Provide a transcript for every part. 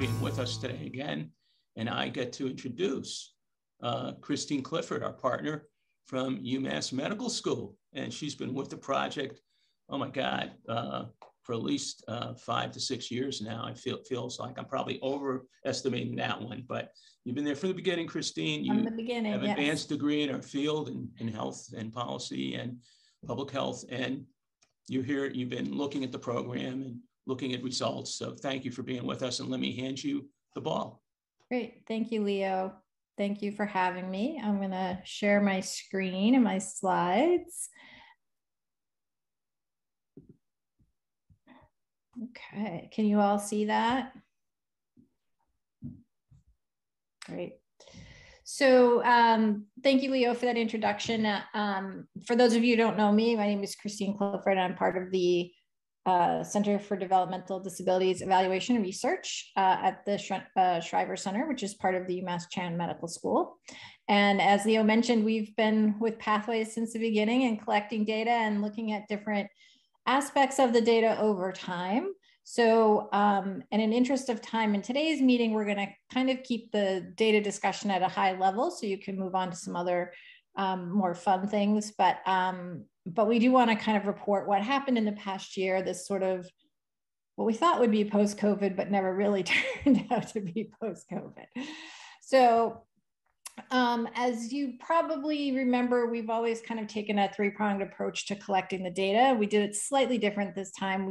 being with us today again. And I get to introduce Christine Clifford, our partner from UMass Medical School. And she's been with the project, oh my God, for at least 5 to 6 years now. Feels like I'm probably overestimating that one, but you've been there from the beginning, Christine. You from the beginning, have an yes. advanced degree in our field in health and policy and public health. And you're here, you've been looking at the program and looking at results. So thank you for being with us, and let me hand you the ball. Great, thank you, Leo. Thank you for having me. I'm gonna share my screen and my slides. Okay, can you all see that? Great. So thank you, Leo, for that introduction. For those of you who don't know me, my name is Christine Clifford. I'm part of the Center for Developmental Disabilities Evaluation and Research at the Shriver Center, which is part of the UMass Chan Medical School. And as Leo mentioned, we've been with Pathways since the beginning and collecting data and looking at different aspects of the data over time. So in an interest of time in today's meeting, we're going to kind of keep the data discussion at a high level so you can move on to some other more fun things. But we do want to kind of report what happened in the past year, this sort of what we thought would be post-COVID, but never really turned out to be post-COVID. So as you probably remember, we've always kind of taken a three-pronged approach to collecting the data. We did it slightly different this time.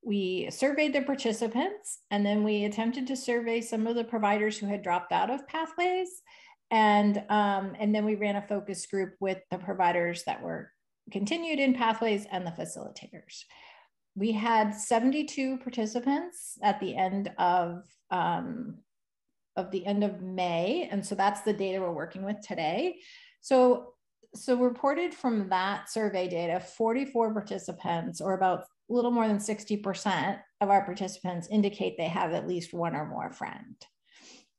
We surveyed the participants, and then we attempted to survey some of the providers who had dropped out of Pathways. And then we ran a focus group with the providers that were continued in Pathways and the facilitators. We had 72 participants at the end of May. And so that's the data we're working with today. So reported from that survey data, 44 participants, or about a little more than 60% of our participants, indicate they have at least one or more friend.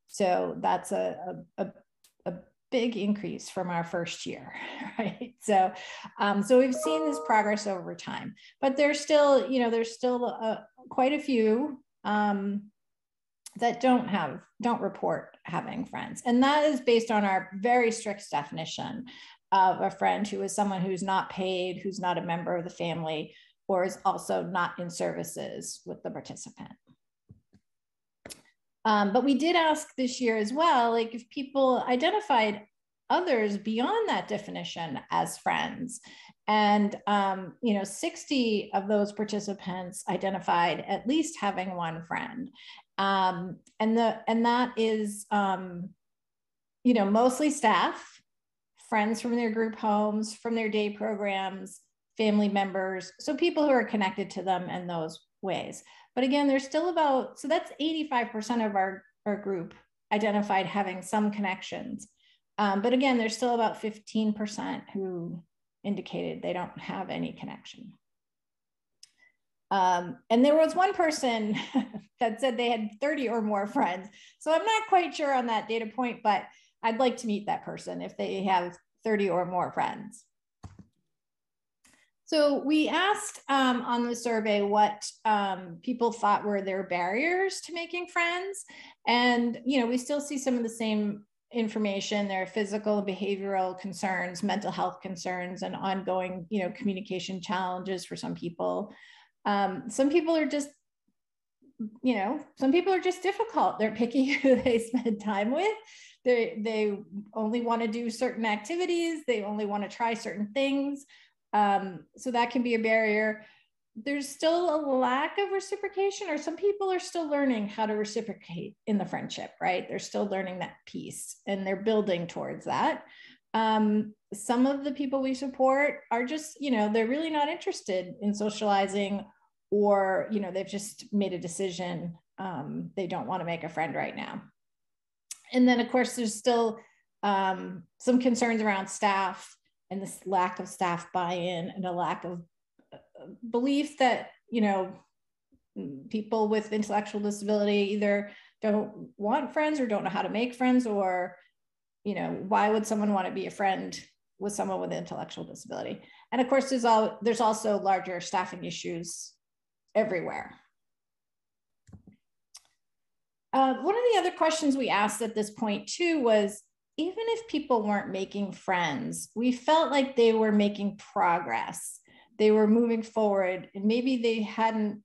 So that's a big increase from our first year, right? So we've seen this progress over time, but there's still, quite a few that don't report having friends. And that is based on our very strict definition of a friend who is someone who's not paid, who's not a member of the family, or is also not in services with the participant. But we did ask this year as well, like if people identified others beyond that definition as friends. And 60 of those participants identified at least having one friend. And that is, mostly staff, friends from their group homes, from their day programs, family members, so people who are connected to them in those ways. But again, there's still so that's 85% of our group identified having some connections. But again, there's still about 15% who indicated they don't have any connection. And there was one person that said they had 30 or more friends. So I'm not quite sure on that data point, but I'd like to meet that person if they have 30 or more friends. So we asked on the survey what people thought were their barriers to making friends. And, we still see some of the same information. There are physical and behavioral concerns, mental health concerns, and ongoing, communication challenges for some people. Some people are just, difficult. They're picky who they spend time with. They only want to do certain activities. They only want to try certain things. So that can be a barrier. There's still a lack of reciprocation, or some people are still learning how to reciprocate in the friendship, right? They're still learning that piece and they're building towards that. Some of the people we support are just, they're really not interested in socializing, or, they've just made a decision. They don't want to make a friend right now. And then of course, there's still some concerns around staff, and this lack of staff buy-in, and a lack of belief that, people with intellectual disability either don't want friends or don't know how to make friends, or, why would someone want to be a friend with someone with intellectual disability? And of course, there's also larger staffing issues everywhere. One of the other questions we asked at this point too was, even if people weren't making friends, we felt like they were making progress. They were moving forward, and maybe they hadn't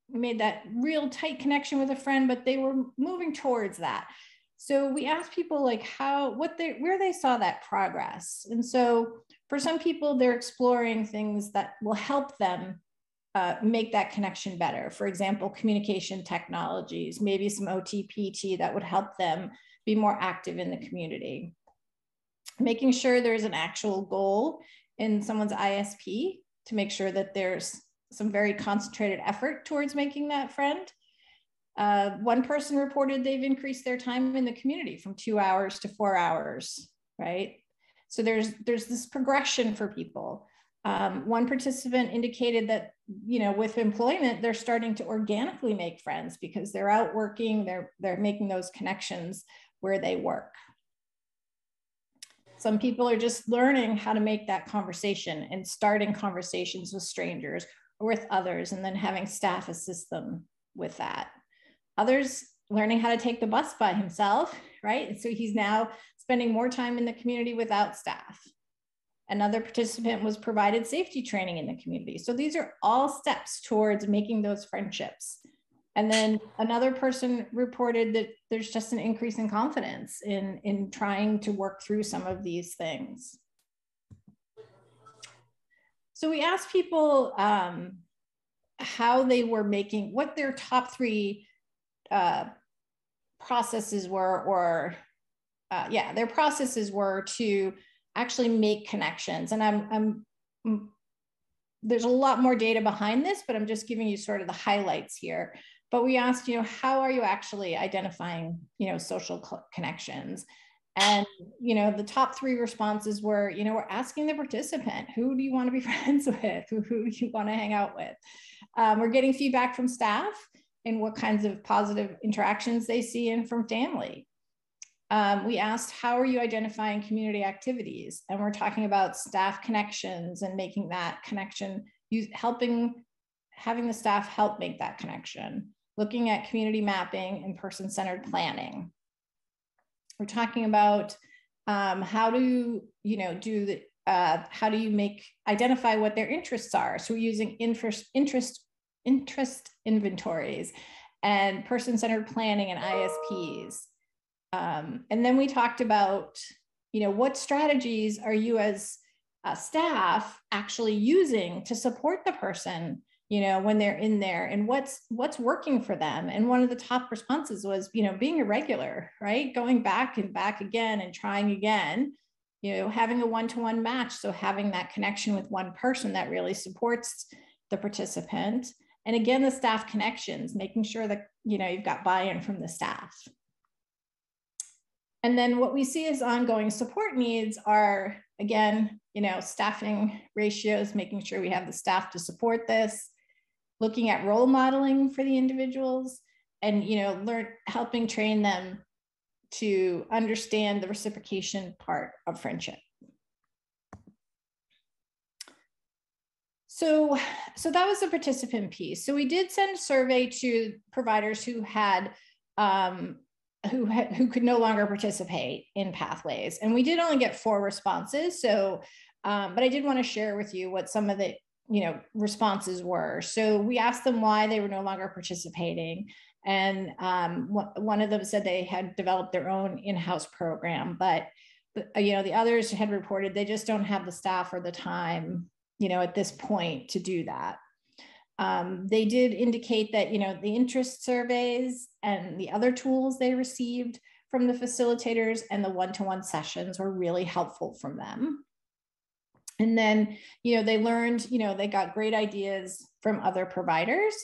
made that real tight connection with a friend, but they were moving towards that. So we asked people like where they saw that progress. And so for some people, they're exploring things that will help them make that connection better. For example, communication technologies, maybe some OT/PT that would help them be more active in the community. Making sure there's an actual goal in someone's ISP to make sure that there's some very concentrated effort towards making that friend. One person reported they've increased their time in the community from 2 hours to 4 hours, right? So there's this progression for people. One participant indicated that, with employment, they're starting to organically make friends because they're out working, they're making those connections where they work. Some people are just learning how to make that conversation and starting conversations with strangers or with others, and then having staff assist them with that. Others learning how to take the bus by himself, right? And so he's now spending more time in the community without staff. Another participant was provided safety training in the community. So these are all steps towards making those friendships. And then another person reported that there's just an increase in confidence in trying to work through some of these things. So we asked people how they were making, what their top 3 processes were, or their processes were to actually make connections. And there's a lot more data behind this, but I'm just giving you sort of the highlights here. But we asked, how are you actually identifying, social connections? And, the top 3 responses were, we're asking the participant, who do you want to be friends with? Who do you want to hang out with? We're getting feedback from staff and what kinds of positive interactions they see, and from family. We asked, how are you identifying community activities? And we're talking about staff connections and making that connection, having the staff help make that connection, looking at community mapping and person-centered planning. We're talking about how do you identify what their interests are. So we're using interest inventories and person-centered planning and ISPs. And then we talked about, what strategies are you as staff actually using to support the person, when they're in there, and what's working for them. And one of the top responses was, being a regular, right? Going back and back again and trying again, having a one-to-one match. So having that connection with one person that really supports the participant. And again, the staff connections, making sure that, you've got buy-in from the staff. And then what we see as ongoing support needs are, again, staffing ratios, making sure we have the staff to support this, looking at role modeling for the individuals, and, helping train them to understand the reciprocation part of friendship. So that was the participant piece. So we did send a survey to providers who had, who could no longer participate in Pathways. And we did only get 4 responses. So, but I did want to share with you what some of the, responses were. So we asked them why they were no longer participating. And one of them said they had developed their own in-house program, but the others had reported they just don't have the staff or the time, at this point to do that. They did indicate that, the interest surveys and the other tools they received from the facilitators and the one-to-one sessions were really helpful from them. And then, they learned, they got great ideas from other providers,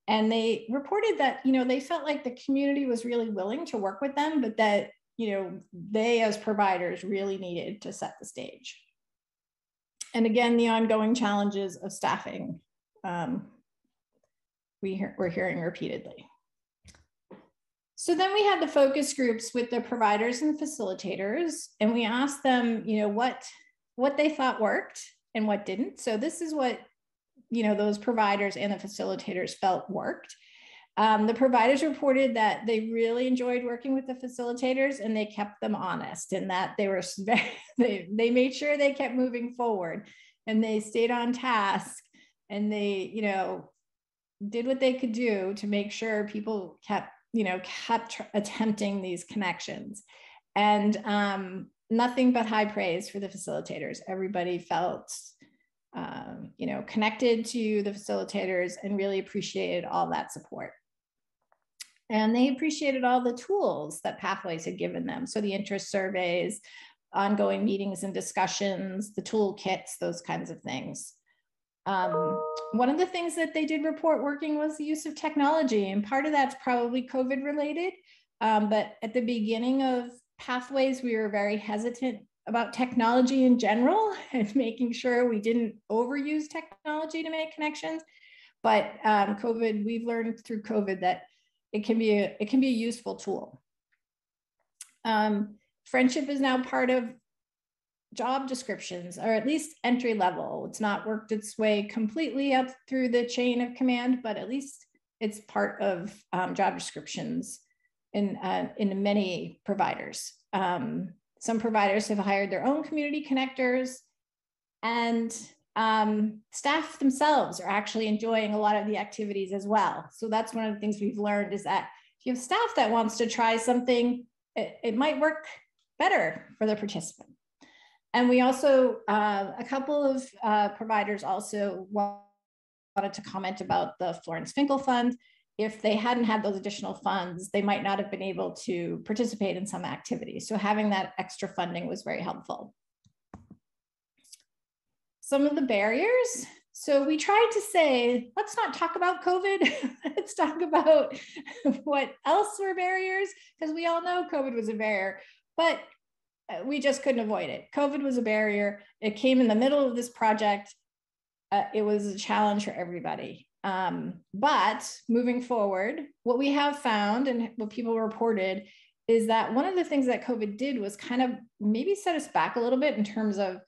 and they reported that, they felt like the community was really willing to work with them, but that, they as providers really needed to set the stage. And again, the ongoing challenges of staffing, we're hearing repeatedly. So then we had the focus groups with the providers and facilitators, and we asked them, what they thought worked and what didn't. So this is what, those providers and the facilitators felt worked. The providers reported that they really enjoyed working with the facilitators, and they kept them honest in that they were they made sure they kept moving forward, and they stayed on task, and they, you know, did what they could do to make sure people kept attempting these connections. And nothing but high praise for the facilitators. Everybody felt connected to the facilitators and really appreciated all that support. And they appreciated all the tools that Pathways had given them. So the interest surveys, ongoing meetings and discussions, the toolkits, those kinds of things. One of the things that they did report working was the use of technology, and part of that's probably COVID related. But at the beginning of Pathways, we were very hesitant about technology in general and making sure we didn't overuse technology to make connections. But COVID, we've learned through COVID that it can be a useful tool. Friendship is now part of job descriptions, or at least entry level. It's not worked its way completely up through the chain of command, but at least it's part of job descriptions in many providers. Some providers have hired their own community connectors, and staff themselves are actually enjoying a lot of the activities as well. So that's one of the things we've learned, is that if you have staff that wants to try something, it might work better for the participant. And we also, a couple of providers also wanted to comment about the Florence Finkel Fund. If they hadn't had those additional funds, they might not have been able to participate in some activities. So having that extra funding was very helpful. Some of the barriers. So we tried to say, let's not talk about COVID. Let's talk about what else were barriers, because we all know COVID was a barrier, but we just couldn't avoid it. COVID was a barrier. It came in the middle of this project. It was a challenge for everybody. But moving forward, what we have found and what people reported is that one of the things that COVID did was kind of maybe set us back a little bit in terms of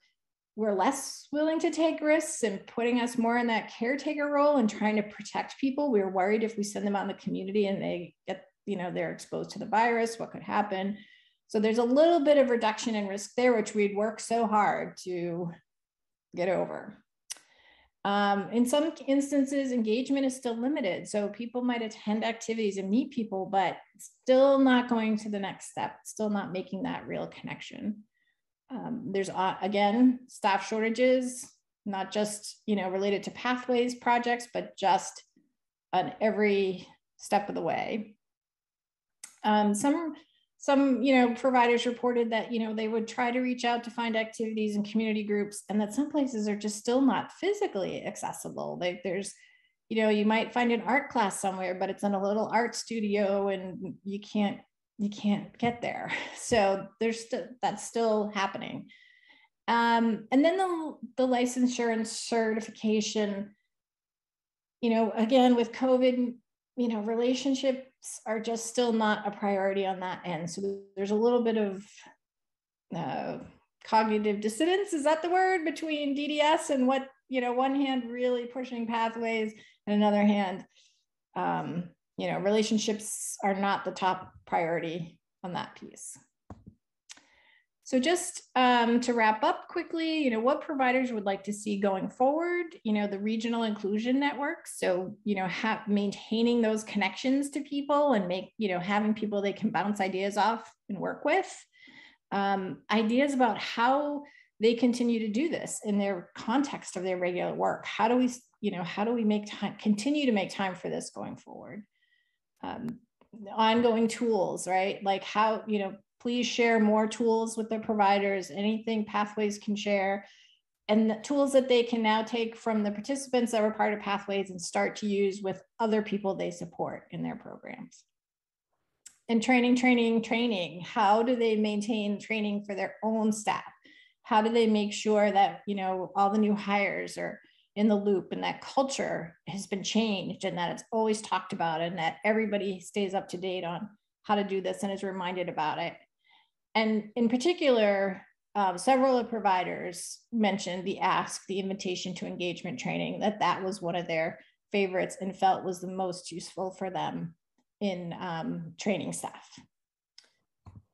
we're less willing to take risks and putting us more in that caretaker role and trying to protect people. We were worried if we send them out in the community and they get, they're exposed to the virus, what could happen? So there's a little bit of reduction in risk there, which we'd worked so hard to get over. In some instances, engagement is still limited. So people might attend activities and meet people, but still not going to the next step, still not making that real connection. There's, again, staff shortages, not just, related to Pathways projects, but just on every step of the way. Some providers reported that, they would try to reach out to find activities in community groups, and that some places are just still not physically accessible. There's, you might find an art class somewhere, but it's in a little art studio and you can't get there. So that's still happening. And then the licensure and certification, again, with COVID, relationships are just still not a priority on that end. So there's a little bit of cognitive dissonance, is that the word, between DDS and what, one hand really pushing Pathways and another hand, relationships are not the top priority on that piece. So just to wrap up quickly, what providers would like to see going forward, the regional inclusion networks. So, maintaining those connections to people and having people they can bounce ideas off and work with. Ideas about how they continue to do this in their context of their regular work. How do we make time, continue to make time for this going forward? Ongoing tools, right? Like how, please share more tools with the providers, anything Pathways can share, and the tools that they can now take from the participants that were part of Pathways and start to use with other people they support in their programs. And training. How do they maintain training for their own staff? How do they make sure that, all the new hires are in the loop and that culture has been changed and that it's always talked about and that everybody stays up to date on how to do this and is reminded about it? And in particular, several of the providers mentioned the invitation to engagement training, that was one of their favorites and felt was the most useful for them in training staff.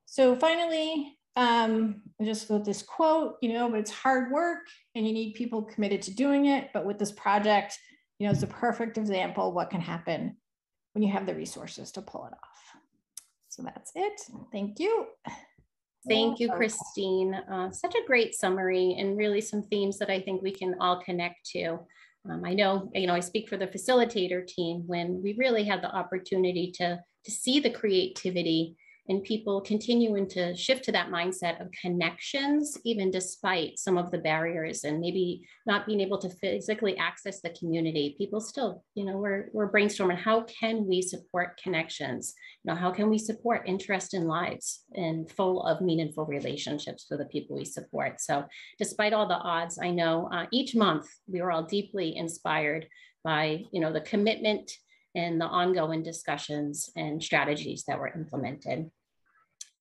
So finally, I just wrote this quote, but it's hard work and you need people committed to doing it. But with this project, it's a perfect example of what can happen when you have the resources to pull it off. So that's it. Thank you. Thank you, Christine. Such a great summary and really some themes that I think we can all connect to. I know, I speak for the facilitator team when we really had the opportunity to see the creativity and people continuing to shift to that mindset of connections, even despite some of the barriers and maybe not being able to physically access the community. People still, we're brainstorming, how can we support connections? How can we support interest in lives and full of meaningful relationships for the people we support? So despite all the odds, I know each month we were all deeply inspired by, the commitment and the ongoing discussions and strategies that were implemented.